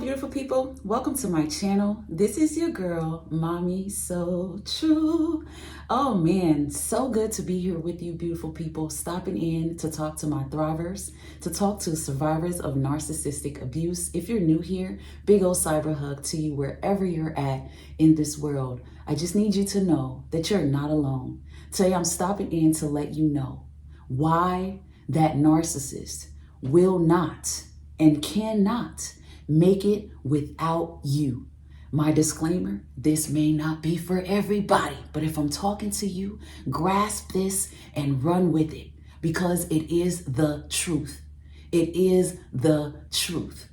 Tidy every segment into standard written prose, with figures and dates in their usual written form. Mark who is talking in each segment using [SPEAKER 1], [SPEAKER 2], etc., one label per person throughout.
[SPEAKER 1] beautiful people. Welcome to my channel. This is your girl, MamiSoTrue. Oh man, so good to be here with you, beautiful people, stopping in to talk to my thrivers, to talk to survivors of narcissistic abuse. If you're new here, big old cyber hug to you wherever you're at in this world. I just need you to know that you're not alone. Today I'm stopping in to let you know why that narcissist will not and cannot make it without you. My disclaimer, this may not be for everybody, but if I'm talking to you, grasp this and run with it because it is the truth. It is the truth.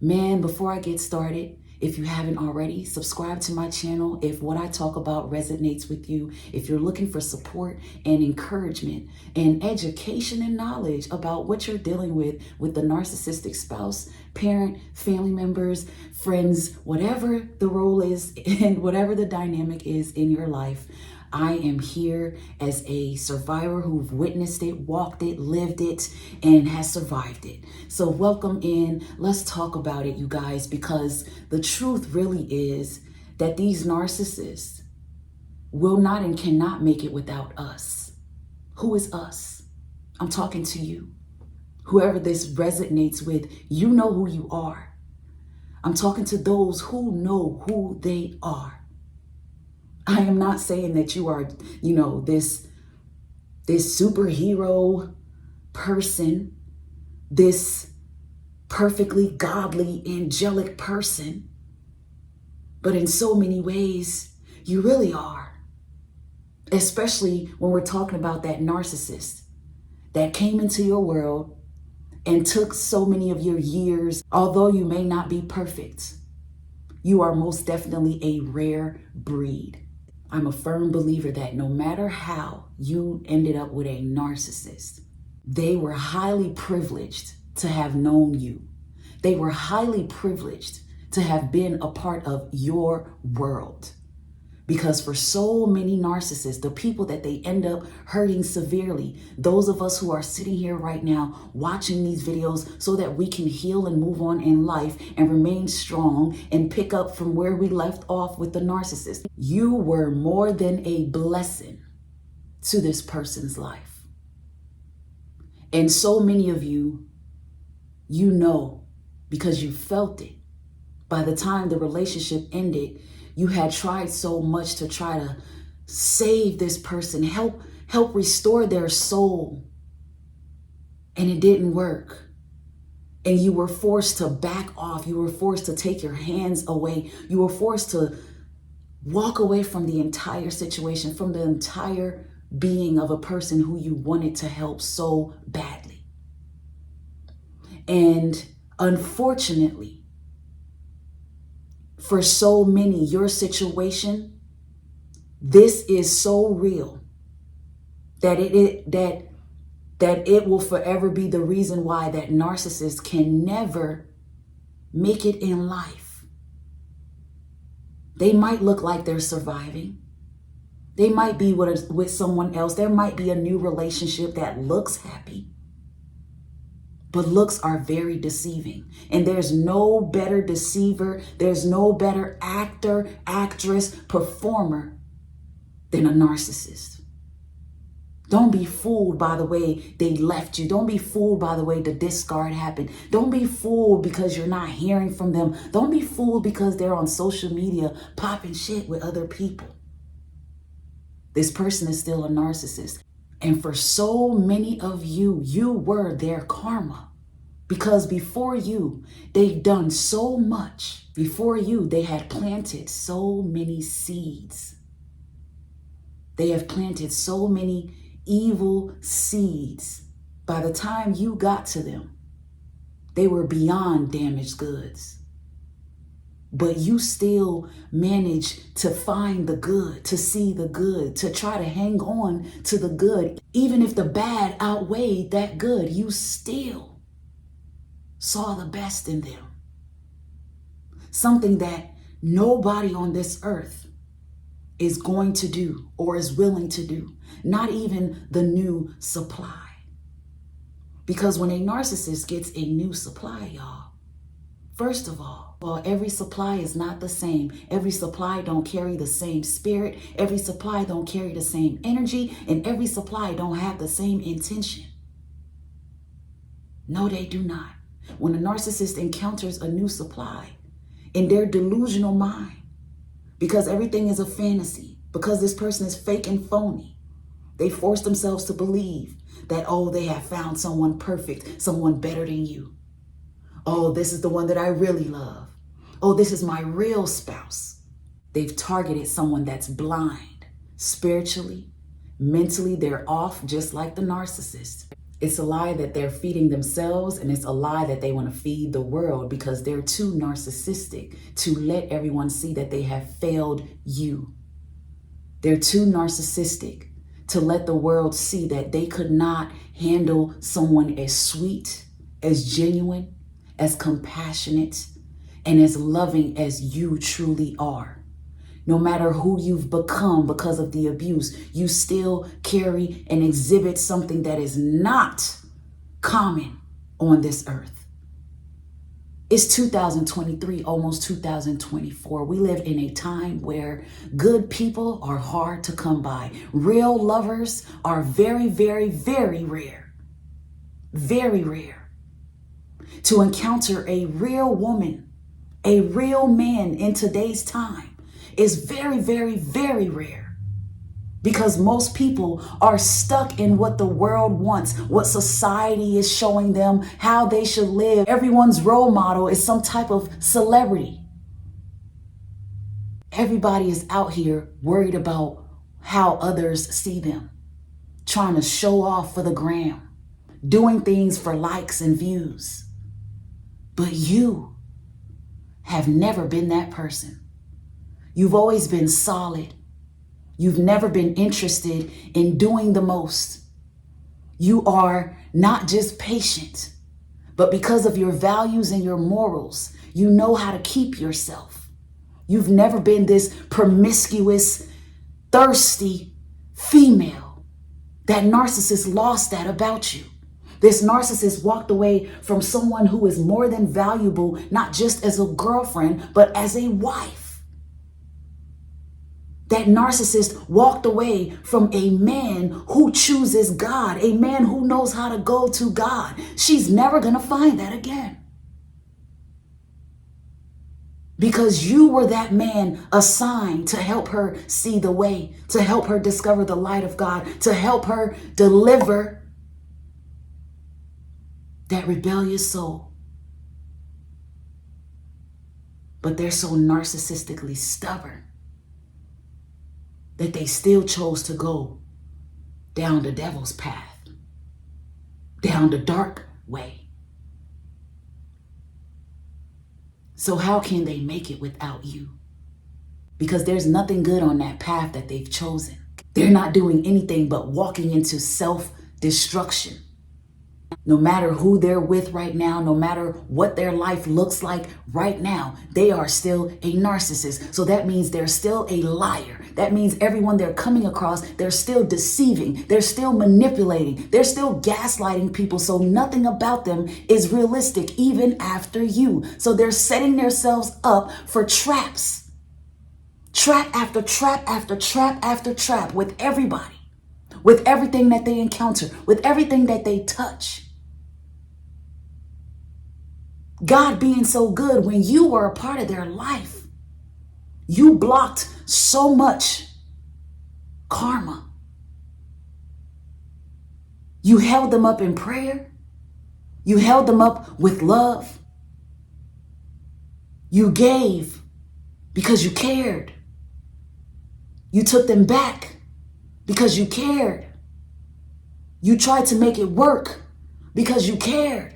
[SPEAKER 1] Man, before I get started, if you haven't already, subscribe to my channel. If what I talk about resonates with you, if you're looking for support and encouragement and education and knowledge about what you're dealing with the narcissistic spouse, parent, family members, friends, whatever the role is and whatever the dynamic is in your life, I am here as a survivor who've witnessed it, walked it, lived it, and has survived it. So welcome in. Let's talk about it, you guys, because the truth really is that these narcissists will not and cannot make it without us. Who is us? I'm talking to you. Whoever this resonates with, you know who you are. I'm talking to those who know who they are. I am not saying that you are, this superhero person, this perfectly godly, angelic person. But in so many ways, you really are. Especially when we're talking about that narcissist that came into your world and took so many of your years. Although you may not be perfect, you are most definitely a rare breed. I'm a firm believer that no matter how you ended up with a narcissist, they were highly privileged to have known you. They were highly privileged to have been a part of your world. Because for so many narcissists, the people that they end up hurting severely, those of us who are sitting here right now watching these videos so that we can heal and move on in life and remain strong and pick up from where we left off with the narcissist. You were more than a blessing to this person's life. And so many of you, you know, because you felt it. By the time the relationship ended, you had tried so much to try to save this person, help restore their soul. And it didn't work. And you were forced to back off. You were forced to take your hands away. You were forced to walk away from the entire situation, from the entire being of a person who you wanted to help so badly. And unfortunately, for so many, your situation, this is so real that it will forever be the reason why that narcissist can never make it in life. They might look like they're surviving. They might be with someone else. There might be a new relationship that looks happy. But looks are very deceiving. And there's no better deceiver, there's no better actor, actress, performer than a narcissist. Don't be fooled by the way they left you. Don't be fooled by the way the discard happened. Don't be fooled because you're not hearing from them. Don't be fooled because they're on social media popping shit with other people. This person is still a narcissist. And for so many of you, you were their karma. Because before you, they've done so much. Before you, they had planted so many seeds. They have planted so many evil seeds. By the time you got to them, they were beyond damaged goods. But you still managed to find the good, to see the good, to try to hang on to the good. Even if the bad outweighed that good, you still saw the best in them. Something that nobody on this earth is going to do or is willing to do. Not even the new supply. Because when a narcissist gets a new supply, y'all, First of all, well, every supply is not the same. Every supply don't carry the same spirit. Every supply don't carry the same energy. And every supply don't have the same intention. No, they do not. When a narcissist encounters a new supply in their delusional mind, because everything is a fantasy, because this person is fake and phony, they force themselves to believe that, oh, they have found someone perfect, someone better than you. Oh, this is the one that I really love. Oh, this is my real spouse. They've targeted someone that's blind. Spiritually, mentally, they're off just like the narcissist. It's a lie that they're feeding themselves, and it's a lie that they want to feed the world because they're too narcissistic to let everyone see that they have failed you. They're too narcissistic to let the world see that they could not handle someone as sweet, as genuine, as compassionate, and as loving as you truly are. No matter who you've become because of the abuse, you still carry and exhibit something that is not common on this earth. It's 2023, almost 2024. We live in a time where good people are hard to come by. Real lovers are very, very, very rare. Very rare. To encounter a real woman, a real man in today's time is very, very, very rare, because most people are stuck in what the world wants, what society is showing them, how they should live. Everyone's role model is some type of celebrity. Everybody is out here worried about how others see them, trying to show off for the gram, doing things for likes and views. But you have never been that person. You've always been solid. You've never been interested in doing the most. You are not just patient, but because of your values and your morals, you know how to keep yourself. You've never been this promiscuous, thirsty female. That narcissist lost that about you. This narcissist walked away from someone who is more than valuable, not just as a girlfriend, but as a wife. That narcissist walked away from a man who chooses God, a man who knows how to go to God. She's never going to find that again. Because you were that man assigned to help her see the way, to help her discover the light of God, to help her deliver that rebellious soul. But they're so narcissistically stubborn that they still chose to go down the devil's path, down the dark way. So how can they make it without you? Because there's nothing good on that path that they've chosen. They're not doing anything but walking into self-destruction. No matter who they're with right now, no matter what their life looks like right now, they are still a narcissist. So that means they're still a liar. That means everyone they're coming across, they're still deceiving. They're still manipulating. They're still gaslighting people. So nothing about them is realistic even after you. So they're setting themselves up for traps. Trap after trap after trap after trap with everybody. With everything that they encounter. With everything that they touch. God being so good, when you were a part of their life, you blocked so much karma. You held them up in prayer. You held them up with love. You gave because you cared. You took them back because you cared. You tried to make it work because you cared.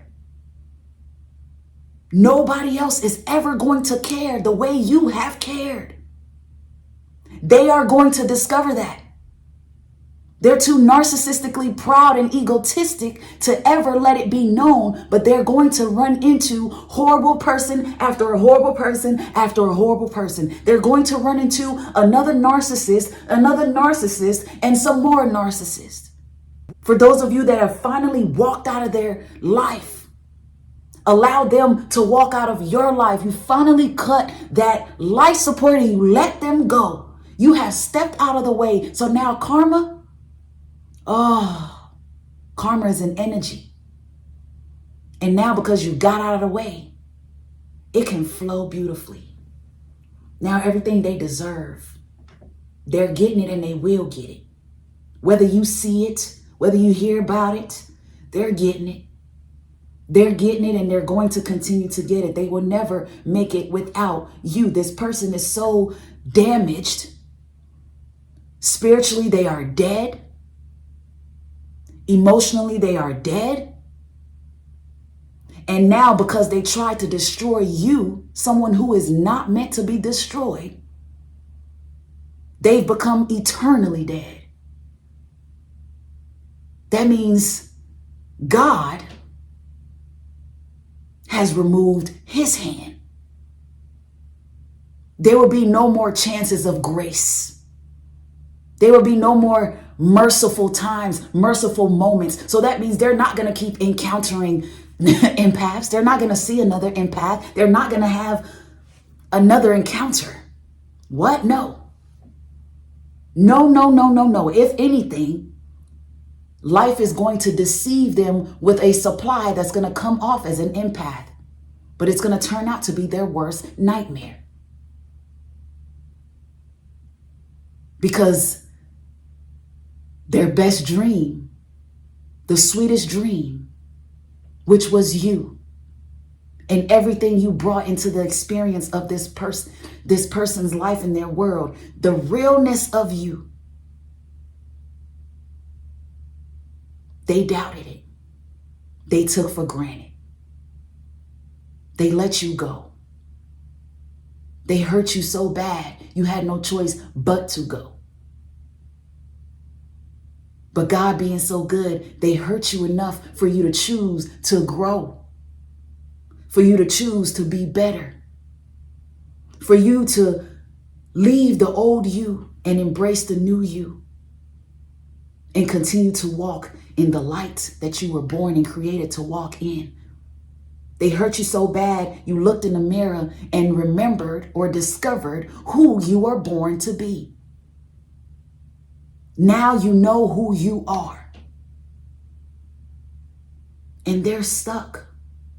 [SPEAKER 1] Nobody else is ever going to care the way you have cared. They are going to discover that. They're too narcissistically proud and egotistic to ever let it be known, but they're going to run into horrible person after a horrible person after a horrible person. They're going to run into another narcissist, and some more narcissists. For those of you that have finally walked out of their life, Allow them to walk out of your life. You finally cut that life support and you let them go. You have stepped out of the way. So now karma, karma is an energy. And now because you got out of the way, it can flow beautifully. Now everything they deserve, they're getting it and they will get it. Whether you see it, whether you hear about it, they're getting it. They're getting it and they're going to continue to get it. They will never make it without you. This person is so damaged. Spiritually, they are dead. Emotionally, they are dead. And now because they tried to destroy you, someone who is not meant to be destroyed, they've become eternally dead. That means God has removed his hand. There will be no more chances of grace. There will be no more merciful times, merciful moments. So that means they're not going to keep encountering empaths. They're not going to see another empath. They're not going to have another encounter. What? No. No. If anything, life is going to deceive them with a supply that's going to come off as an empath, but it's going to turn out to be their worst nightmare. Because their best dream, the sweetest dream, which was you, and everything you brought into the experience of this person's life in their world, the realness of you, they doubted it. They took for granted. They let you go. They hurt you so bad, you had no choice but to go. But God being so good, they hurt you enough for you to choose to grow, for you to choose to be better, for you to leave the old you and embrace the new you and continue to walk in the light that you were born and created to walk in. They hurt you so bad, you looked in the mirror and remembered or discovered who you were born to be. Now you know who you are. And they're stuck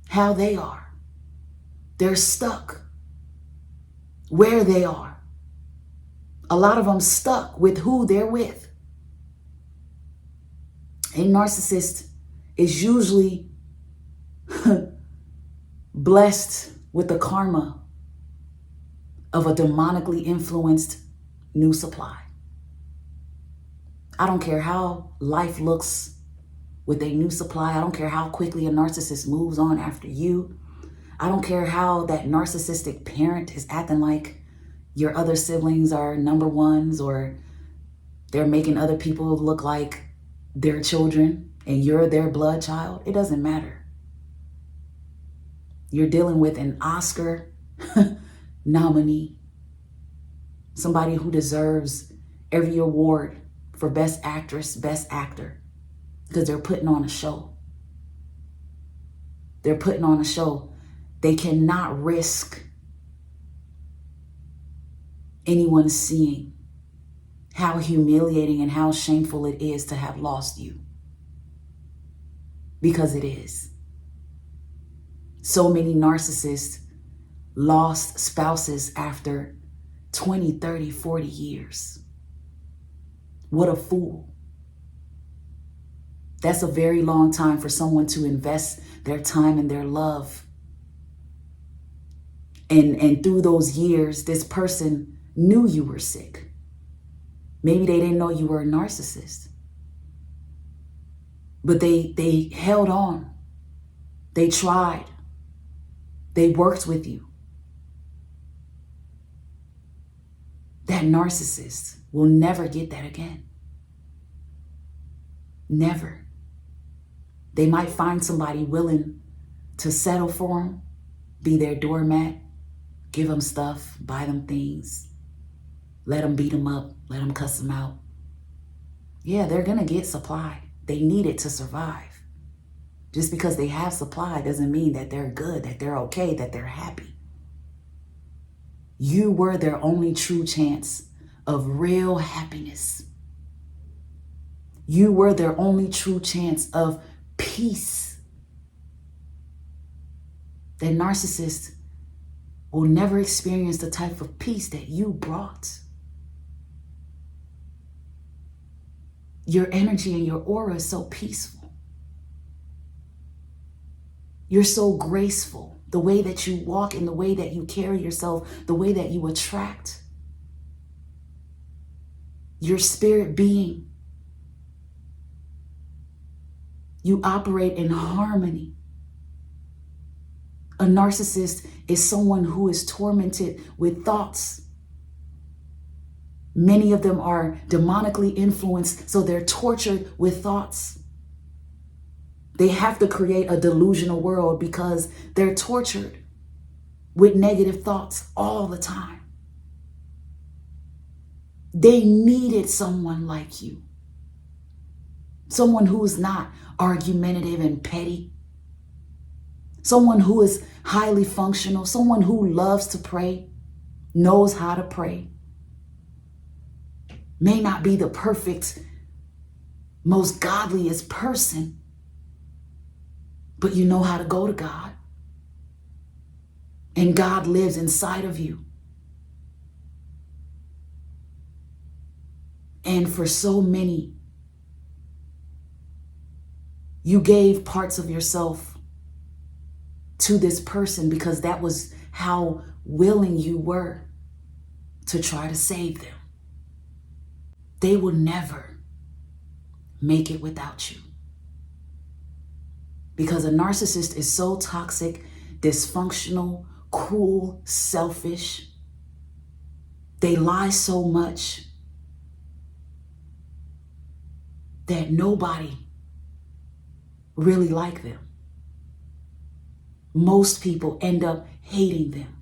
[SPEAKER 1] how they are. They're stuck where they are. A lot of them stuck with who they're with. A narcissist is usually blessed with the karma of a demonically influenced new supply. I don't care how life looks with a new supply. I don't care how quickly a narcissist moves on after you. I don't care how that narcissistic parent is acting like your other siblings are number ones, or they're making other people look like their children and you're their blood child. It doesn't matter. You're dealing with an Oscar nominee, somebody who deserves every award for best actress, best actor, because they're putting on a show. They're putting on a show. They cannot risk anyone seeing how humiliating and how shameful it is to have lost you. Because it is. So many narcissists lost spouses after 20, 30, 40 years. What a fool. That's a very long time for someone to invest their time and their love. And through those years, this person knew you were sick. Maybe they didn't know you were a narcissist. But they held on. They tried. They worked with you. That narcissist will never get that again. Never. They might find somebody willing to settle for them, be their doormat, give them stuff, buy them things, let them beat them up, let them cuss them out. Yeah, they're going to get supply. They need it to survive. Just because they have supply doesn't mean that they're good, that they're okay, that they're happy. You were their only true chance of real happiness. You were their only true chance of peace. That narcissist will never experience the type of peace that you brought. Your energy and your aura is so peaceful. You're so graceful. The way that you walk and the way that you carry yourself, the way that you attract. Your spirit being. You operate in harmony. A narcissist is someone who is tormented with thoughts. Many of them are demonically influenced, so they're tortured with thoughts. They have to create a delusional world because they're tortured with negative thoughts all the time. They needed someone like you. Someone who is not argumentative and petty. Someone who is highly functional. Someone who loves to pray, knows how to pray. May not be the perfect, most godliest person, but you know how to go to God. And God lives inside of you. And for so many, you gave parts of yourself to this person because that was how willing you were to try to save them. They will never make it without you. Because a narcissist is so toxic, dysfunctional, cruel, selfish. They lie so much that nobody really like them. Most people end up hating them.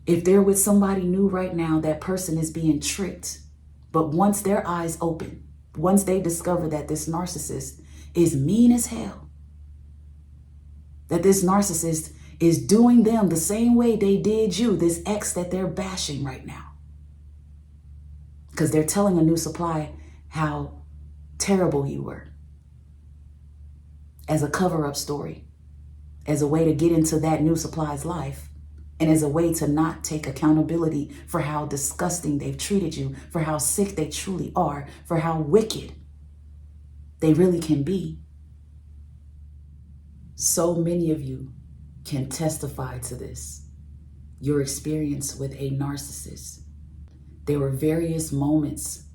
[SPEAKER 1] If they're with somebody new right now, that person is being tricked. But once their eyes open, once they discover that this narcissist is mean as hell, that this narcissist is doing them the same way they did you, this ex that they're bashing right now, because they're telling a new supply how terrible you were as a cover-up story, as a way to get into that new supply's life, and as a way to not take accountability for how disgusting they've treated you, for how sick they truly are, for how wicked they really can be. So many of you can testify to this, your experience with a narcissist. There were various moments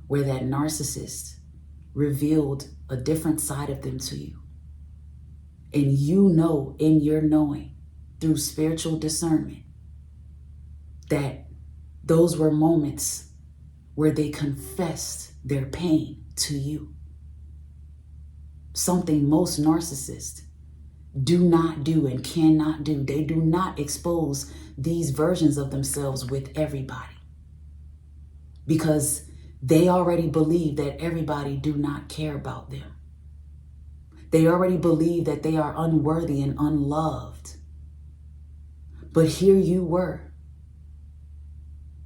[SPEAKER 1] where that narcissist revealed a different side of them to you. And you know in your knowing, through spiritual discernment, that those were moments where they confessed their pain to you. Something most narcissists do not do and cannot do. They do not expose these versions of themselves with everybody, because they already believe that everybody do not care about them. They already believe that they are unworthy and unloved. But here you were,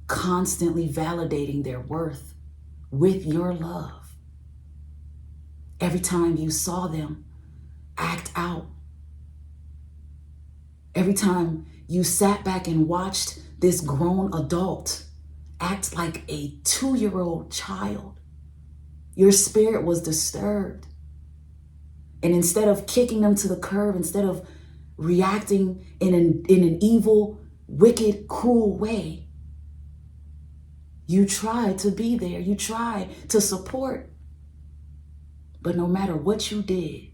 [SPEAKER 1] constantly validating their worth with your love. Every time you saw them act out, every time you sat back and watched this grown adult act like a 2-year-old child, your spirit was disturbed. And instead of kicking them to the curb, instead of reacting in an evil, wicked, cruel way, you tried to be there. You tried to support. But no matter what you did,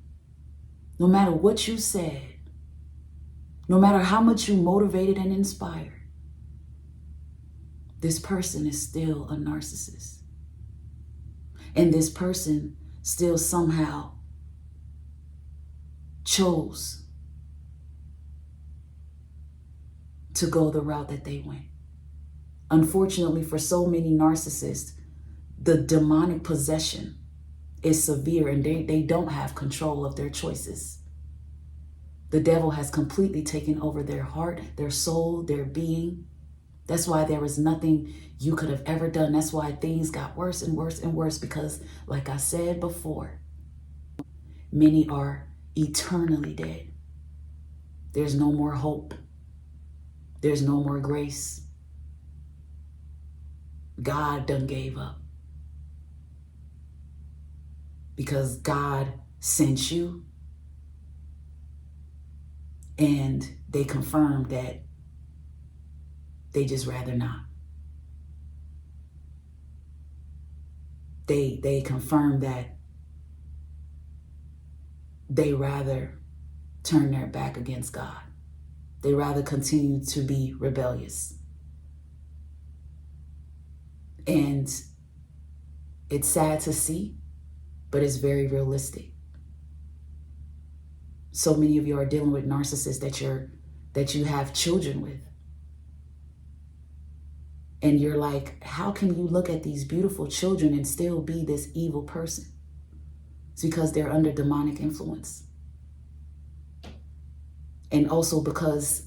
[SPEAKER 1] no matter what you said, no matter how much you motivated and inspired, this person is still a narcissist. And this person still somehow chose to go the route that they went. Unfortunately, for so many narcissists, the demonic possession is severe, and they don't have control of their choices. The devil has completely taken over their heart, their soul, their being. That's why there was nothing you could have ever done. That's why things got worse and worse and worse, because like I said before, many are eternally dead. There's no more hope. There's no more grace. God done gave up. Because God sent you, and they confirmed that they just rather not. They confirmed that they rather turn their back against God. They rather continue to be rebellious. And it's sad to see, but it's very realistic. So many of you are dealing with narcissists that you have children with. And you're like, how can you look at these beautiful children and still be this evil person? It's because they're under demonic influence. And also because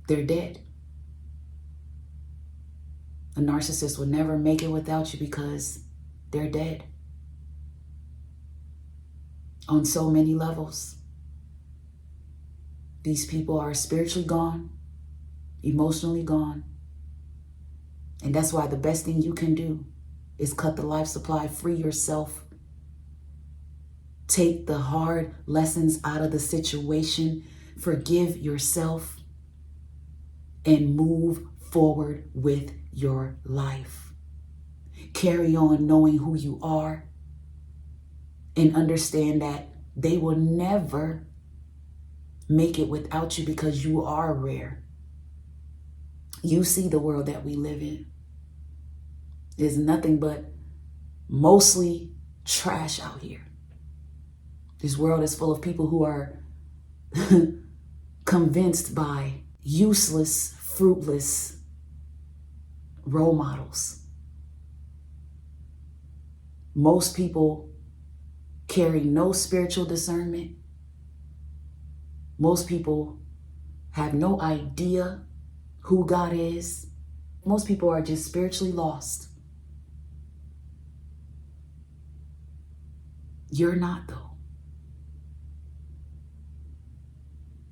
[SPEAKER 1] they're dead. A narcissist will never make it without you because they're dead. On so many levels. These people are spiritually gone, emotionally gone. And that's why the best thing you can do is cut the life supply, free yourself. Take the hard lessons out of the situation, forgive yourself, and move forward with your life. Carry on knowing who you are, and understand that they will never make it without you because you are rare. You see the world that we live in is nothing but mostly trash out here. This world is full of people who are convinced by useless, fruitless role models. Most people carry no spiritual discernment. Most people have no idea who God is. Most people are just spiritually lost. You're not, though.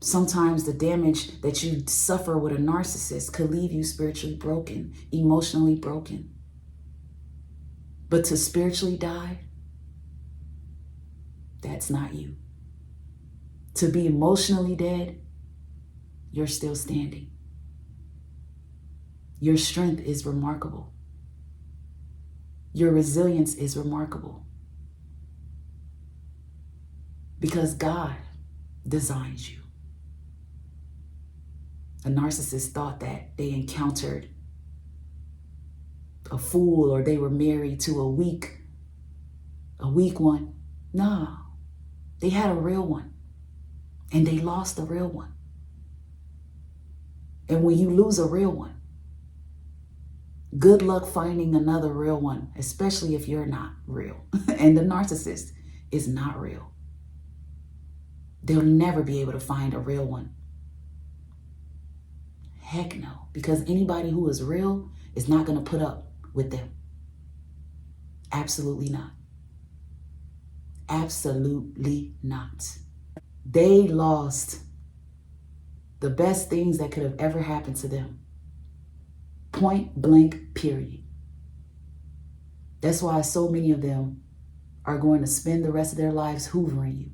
[SPEAKER 1] Sometimes the damage that you suffer with a narcissist could leave you spiritually broken, emotionally broken. But to spiritually die, that's not you. To be emotionally dead, you're still standing. Your strength is remarkable. Your resilience is remarkable. Because God designed you. A narcissist thought that they encountered a fool or they were married to a weak one. No, they had a real one and they lost the real one. And when you lose a real one, good luck finding another real one, especially if you're not real. And the narcissist is not real. They'll never be able to find a real one. Heck no, because anybody who is real is not going to put up with them. Absolutely not. Absolutely not. They lost the best things that could have ever happened to them. Point blank, period. That's why so many of them are going to spend the rest of their lives hoovering you.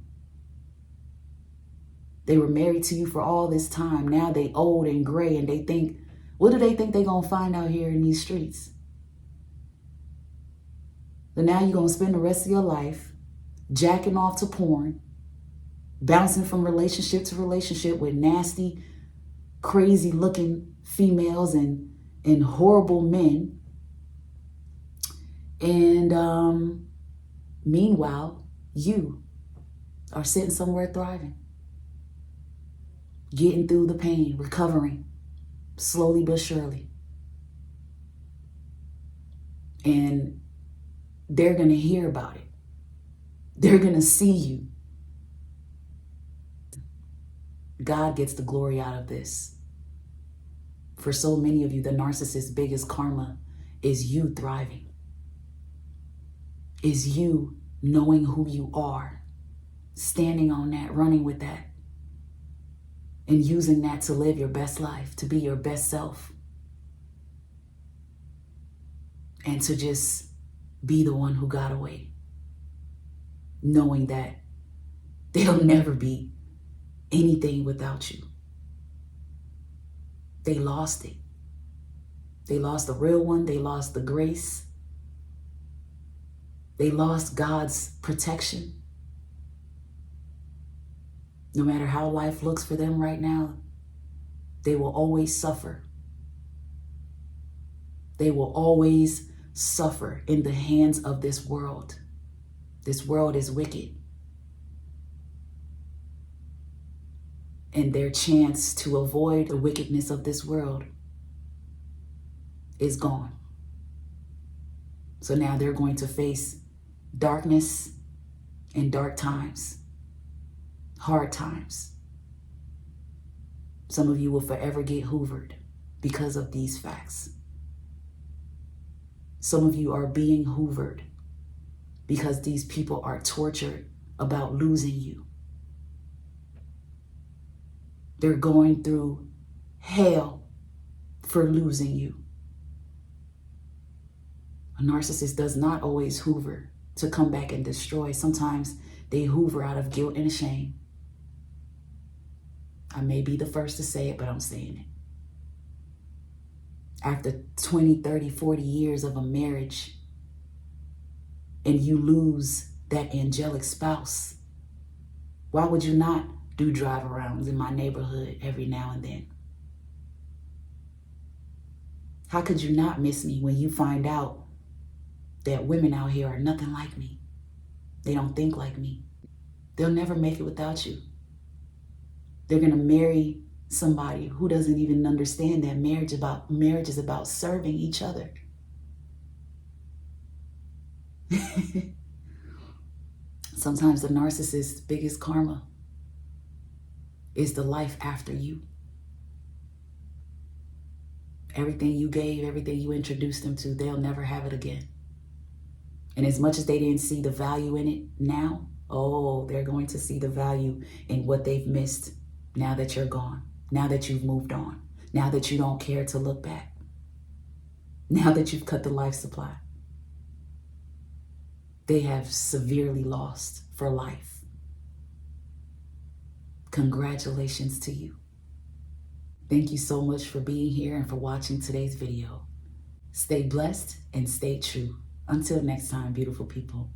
[SPEAKER 1] They were married to you for all this time. Now they old and gray and they think, what do they think they're going to find out here in these streets? But now you're going to spend the rest of your life jacking off to porn, bouncing from relationship to relationship with nasty, crazy looking females and horrible men. And meanwhile, you are sitting somewhere thriving, getting through the pain, recovering, slowly but surely. And they're going to hear about it. They're going to see you. God gets the glory out of this. For so many of you, the narcissist's biggest karma is you thriving. Is you knowing who you are, standing on that, running with that, and using that to live your best life, to be your best self, and to just be the one who got away, knowing that they'll never be anything without you. They lost it. They lost the real one. They lost the grace. They lost God's protection. No matter how life looks for them right now, they will always suffer. They will always suffer in the hands of this world. This world is wicked. And their chance to avoid the wickedness of this world is gone. So now they're going to face darkness and dark times, hard times. Some of you will forever get hoovered because of these facts. Some of you are being hoovered because these people are tortured about losing you. They're going through hell for losing you. A narcissist does not always hoover to come back and destroy. Sometimes they hoover out of guilt and shame. I may be the first to say it, but I'm saying it. After 20, 30, 40 years of a marriage, and you lose that angelic spouse, why would you not do drive-arounds in my neighborhood every now and then? How could you not miss me when you find out that women out here are nothing like me? They don't think like me. They'll never make it without you. They're going to marry somebody who doesn't even understand that marriage is about serving each other. Sometimes the narcissist's biggest karma is the life after you. Everything you gave, everything you introduced them to, they'll never have it again. And as much as they didn't see the value in it now, they're going to see the value in what they've missed now that you're gone, now that you've moved on, now that you don't care to look back, now that you've cut the life supply. They have severely lost for life. Congratulations to you. Thank you so much for being here and for watching today's video. Stay blessed and stay true. Until next time, beautiful people.